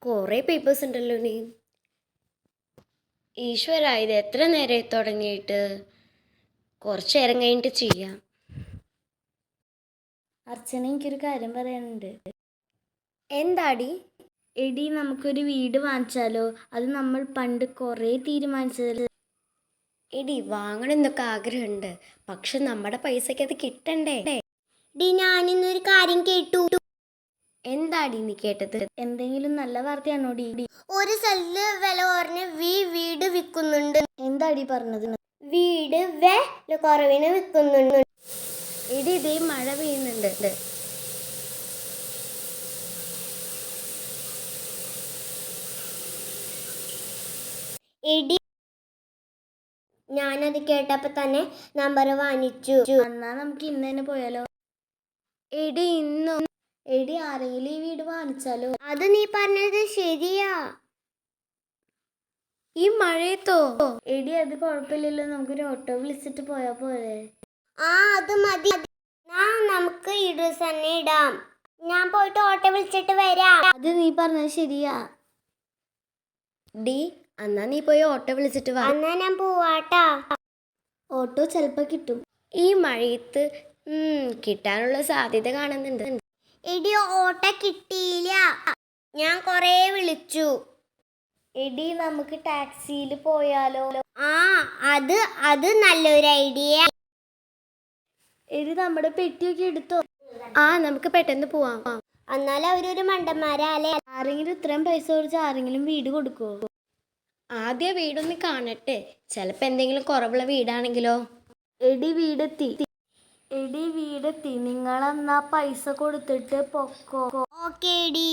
കുറേ പേപ്പേഴ്സ് ഉണ്ടല്ലോ നീ. ഈശ്വര, ഇത് എത്ര നേരമായി തുടങ്ങിയിട്ട്? കുറച്ച് നേരം കഴിഞ്ഞിട്ട് ചെയ്യാം. അർച്ചന, എനിക്കൊരു കാര്യം പറയാനുണ്ട്. എന്താടി? എടി, നമുക്കൊരു വീട് വാങ്ങിച്ചാലോ? അത് നമ്മൾ പണ്ട് കുറേ തീരുമാനിച്ചതല്ലേ. എടി, വാങ്ങണമെന്നൊക്കെ ആഗ്രഹമുണ്ട്, പക്ഷെ നമ്മുടെ പൈസക്ക് അത് കിട്ടണ്ടേ? ഡി, ഞാനിന്നൊരു കാര്യം കേട്ടു. എന്താടി നീ കേട്ടത്? എന്തെങ്കിലും നല്ല വാർത്തയാണോ ഡി? ഒരു സ്ഥലത്ത് വില കുറഞ്ഞ് വീട് വിൽക്കുന്നുണ്ട്. എന്താടി പറഞ്ഞത്? വീട് വില കുറവിന് വിൽക്കുന്നുണ്ട്. എടി, ഇതേ മഴ പെയ്യുന്നുണ്ട്. എടി, ഞാനത് കേട്ടപ്പോ തന്നെ നമ്പർ വാങ്ങിച്ചു. എന്നാ നമുക്ക് ഇന്ന് തന്നെ പോയാലോ? എടി, ഇന്നോ? എടി, ആരെങ്കിലും ഈ വീട് വാങ്ങിച്ചാലോ? അത് നീ പറഞ്ഞത് ശരിയാ. ഈ മഴയത്തോ? എടി, അത് കുഴപ്പമില്ലല്ലോ, നമുക്കൊരു ഓട്ടോ വിളിച്ചിട്ട് പോയാ പോരെ? അത് മതി. നമുക്ക് ഈ ഡ്രസ് തന്നെ ഇടാം. ഞാൻ പോയിട്ട് ഓട്ടോ വിളിച്ചിട്ട് വരാം. അത് നീ പറഞ്ഞത് ശരിയാ. ഡി, എന്നാ നീ പോയി ഓട്ടോ വിളിച്ചിട്ട് വാ. എന്നാ ഞാൻ പോവാട്ടാ. ഓട്ടോ ചിലപ്പോ കിട്ടും. ഈ മഴയത്ത് കിട്ടാനുള്ള സാധ്യത കാണുന്നുണ്ട്. എടി, ഓട്ടോ കിട്ടിയില്ല. ഞാൻ കൊറേ വിളിച്ചു. എടി, നമുക്ക് ടാക്സിയിൽ പോയാലോ? അത് നല്ലൊരു ഐഡിയ. എടി, നമ്മുടെ പെട്ടിയൊക്കെ എടുത്തോ? നമുക്ക് പെട്ടെന്ന് പോവാം. എന്നാലും അവരൊരു മണ്ടന്മാരല്ലേ. ആരെങ്കിലും ഇത്രയും പൈസ കൊടുത്ത് ആരെങ്കിലും വീട് കൊടുക്കുവോ? ആദ്യം വീടൊന്ന് കാണട്ടെ, ചിലപ്പോൾ എന്തെങ്കിലും കുറവുള്ള വീടാണെങ്കിലോ? എടി, വീടെത്തി. നിങ്ങളെന്നാ പൈസ കൊടുത്തിട്ട് പൊക്കോ. Okay D.